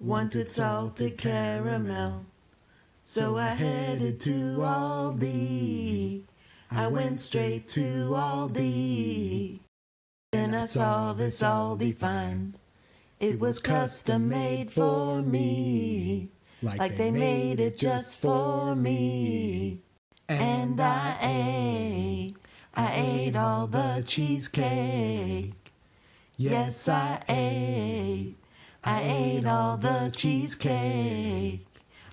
wanted salted caramel. So I headed to Aldi. I went straight to Aldi. Then I saw this Aldi find. It was custom made for me. Like they made it just for me. And I ate all the cheesecake. Yes, I ate all the cheesecake.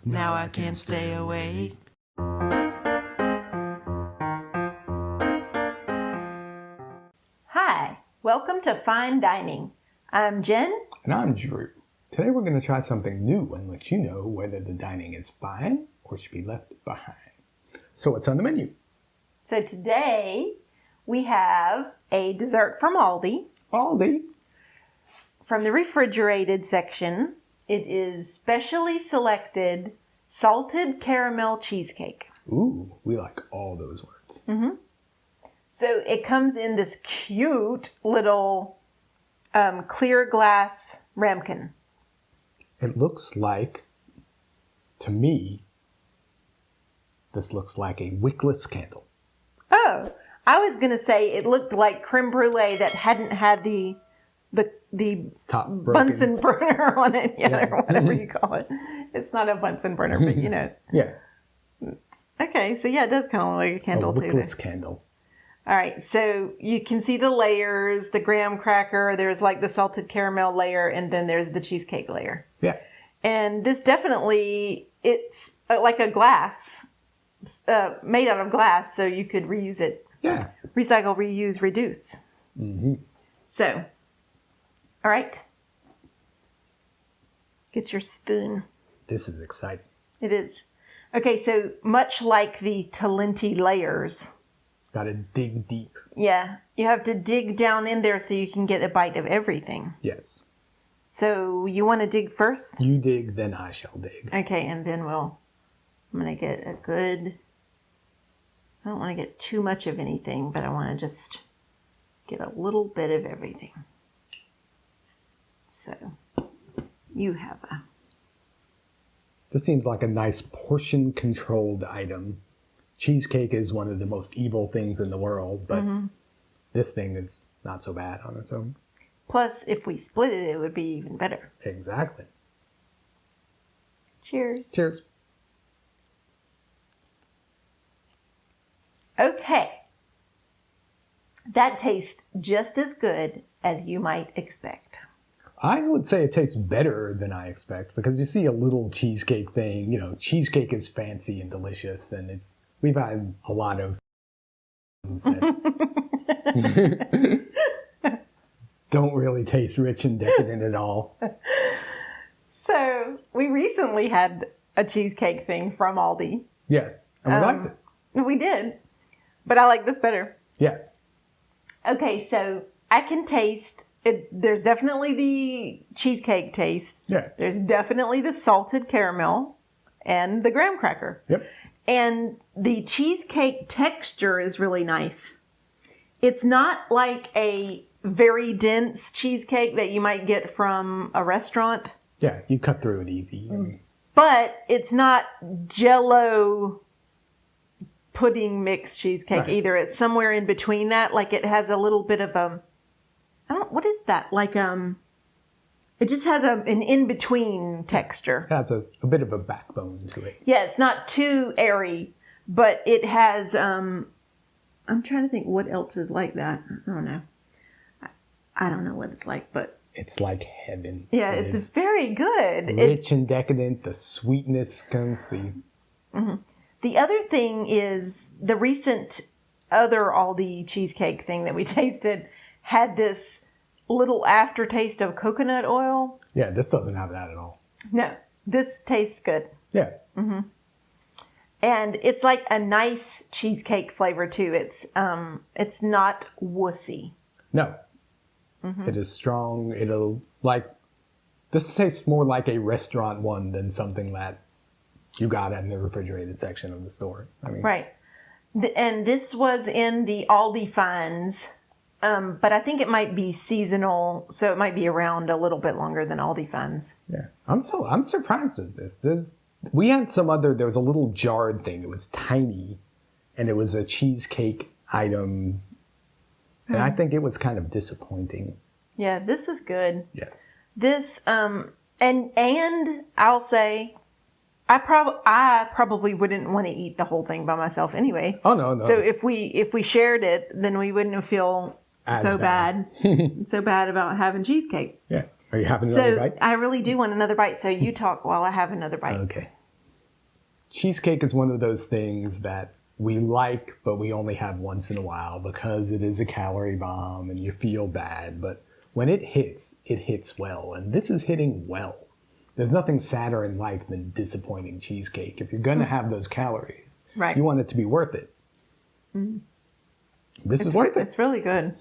Now I can't stay awake. Hi, welcome to Fein Dining. I'm Jen. And I'm Drew. Today we're going to try something new and let you know whether the dining is fine or should be left behind. So what's on the menu? So today we have a dessert from Aldi. Aldi. From the refrigerated section, it is specially selected salted caramel cheesecake. Ooh, we like all those words. Mm-hmm. So it comes in this cute little clear glass ramekin. It looks like, to me, this looks like a wickless candle. Oh, I was going to say it looked like creme brulee that hadn't had the top Bunsen burner on it yet, or whatever you call it. It's not a Bunsen burner, but you know. Yeah. Okay, so yeah, it does kind of look like a candle too. A wickless candle. All right, so you can see the layers, the graham cracker, there's like the salted caramel layer, and then there's the cheesecake layer. Yeah. And this definitely, it's like a glass, made out of glass, so you could reuse it. Yeah. Recycle, reuse, reduce. Mm-hmm. So, all right. Get your spoon. This is exciting. It is. Okay, so much like the Talenti layers. Gotta dig deep. Yeah, you have to dig down in there so you can get a bite of everything. Yes. So you want to dig first? You dig, then I shall dig. Okay, and then I'm going to get a good, I don't want to get too much of anything, but I want to just get a little bit of everything. So you have a... This seems like a nice portion-controlled item. Cheesecake is one of the most evil things in the world, but this thing is not so bad on its own. Plus, if we split it, it would be even better. Exactly. Cheers. Cheers. Okay. That tastes just as good as you might expect. I would say it tastes better than I expect because you see a little cheesecake thing. You know, cheesecake is fancy and delicious, and we've had a lot of that don't really taste rich and decadent at all. So we recently had a cheesecake thing from Aldi. Yes, and we liked it. We did, but I like this better. Yes. Okay, so I can taste it. There's definitely the cheesecake taste. Yeah. There's definitely the salted caramel and the graham cracker. Yep. And the cheesecake texture is really nice. It's not like a very dense cheesecake that you might get from a restaurant. Yeah, you cut through it easy. But it's not Jello pudding mix cheesecake either. It's somewhere in between that. Like it has a little bit of what is that? Like it just has an in-between texture. It has a bit of a backbone to it. Yeah, it's not too airy, but it has, I'm trying to think what else is like that. I don't know. I don't know what it's like, but... It's like heaven. Yeah, it's very good. Rich and decadent, the sweetness comes through. Mm-hmm. The other thing is the recent other Aldi cheesecake thing that we tasted had this little aftertaste of coconut oil. Yeah, this doesn't have that at all. No, this tastes good. Yeah. Mm-hmm. And it's like a nice cheesecake flavor too. It's not wussy. No. It is strong. This tastes more like a restaurant one than something that you got in the refrigerated section of the store. I mean, right. And this was in the Aldi Finds But I think it might be seasonal, so it might be around a little bit longer than Aldi Feins. Yeah, I'm surprised at this. There was a little jarred thing. It was tiny, and it was a cheesecake item, and I think it was kind of disappointing. Yeah, this is good. Yes. This and I'll say, I probably wouldn't want to eat the whole thing by myself anyway. Oh no. So if we shared it, then we wouldn't feel so bad about having cheesecake. Yeah. Are you having another bite? I really do want another bite. So you talk while I have another bite. Okay. Cheesecake is one of those things that we like, but we only have once in a while because it is a calorie bomb and you feel bad. But when it hits well. And this is hitting well. There's nothing sadder in life than disappointing cheesecake. If you're going to have those calories, right, you want it to be worth it. Mm. This is worth it. It's really good.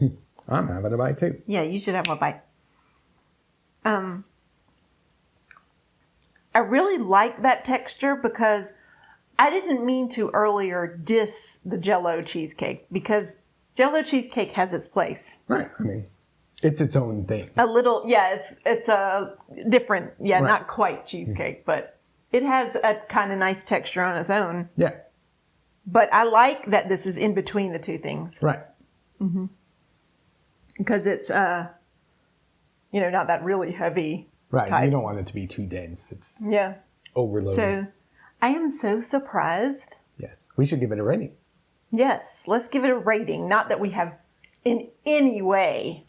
I'm having a bite too. Yeah, you should have a bite. I really like that texture because I didn't mean to earlier diss the Jello cheesecake because Jello cheesecake has its place. Right. I mean, it's its own thing. A little, yeah, it's a different, yeah, right, not quite cheesecake, but it has a kind of nice texture on its own. Yeah. But I like that this is in between the two things. Right. Mm-hmm. Because it's, not that really heavy. Right. Type. You don't want it to be too dense. It's yeah, overloaded. So I am so surprised. Yes. We should give it a rating. Yes. Let's give it a rating. Not that we have in any way.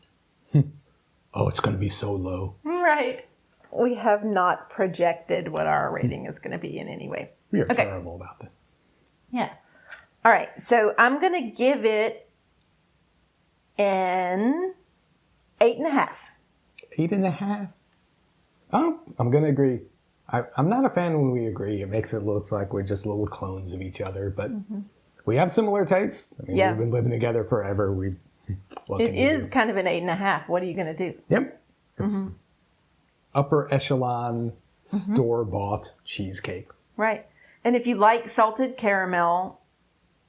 Oh, it's going to be so low. Right. We have not projected what our rating is going to be in any way. We are terrible about this. Yeah. All right. So I'm going to give it an 8.5. 8.5? Oh, I'm going to agree. I'm not a fan when we agree. It makes it look like we're just little clones of each other, but we have similar tastes. I mean, we've been living together forever. It is kind of an 8.5. What are you going to do? Yep. It's upper echelon, store-bought cheesecake. Right. And if you like salted caramel,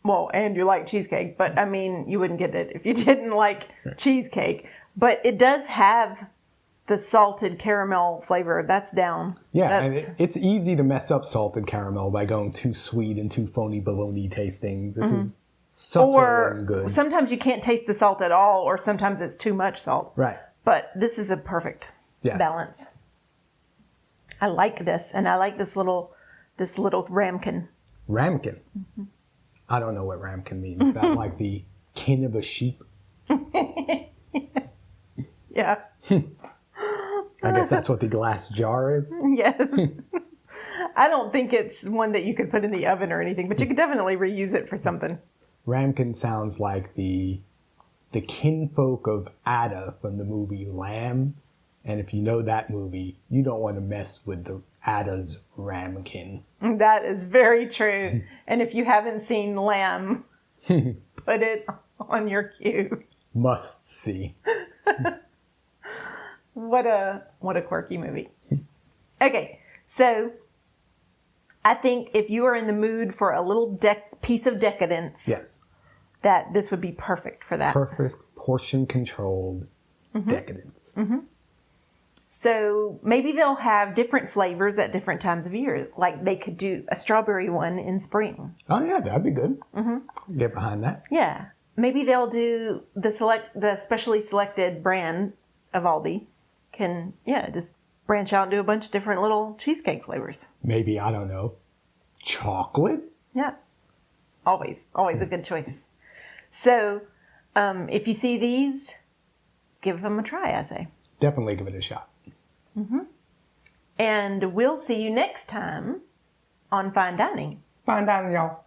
well, and you like cheesecake, but I mean, you wouldn't get it if you didn't like cheesecake. But it does have the salted caramel flavor. That's down. Yeah, and it's easy to mess up salted caramel by going too sweet and too phony baloney tasting. This is subtle and good. Sometimes you can't taste the salt at all, or sometimes it's too much salt. Right. But this is a perfect balance. I like this, and I like this little ramekin. Ramekin? I don't know what ramekin means. Is that like the kin of a sheep? Yeah. I guess that's what the glass jar is? Yes. I don't think it's one that you could put in the oven or anything, but you could definitely reuse it for something. Ramekin sounds like the kinfolk of Ada from the movie Lamb. And if you know that movie, you don't want to mess with the Ada's ramekin. That is very true. And if you haven't seen Lamb, put it on your queue. Must see. What a quirky movie. Okay, so I think if you are in the mood for a little piece of decadence, yes, that this would be perfect for that. Perfect portion controlled decadence. So maybe they'll have different flavors at different times of year. Like they could do a strawberry one in spring. Oh yeah, that'd be good. Get behind that. Yeah, maybe they'll do the specially selected brand of Aldi. Can just branch out and do a bunch of different little cheesecake flavors. Maybe, I don't know, chocolate? Yeah, always a good choice. So if you see these, give them a try, I say. Definitely give it a shot. And we'll see you next time on Fine Dining. Fine dining, y'all.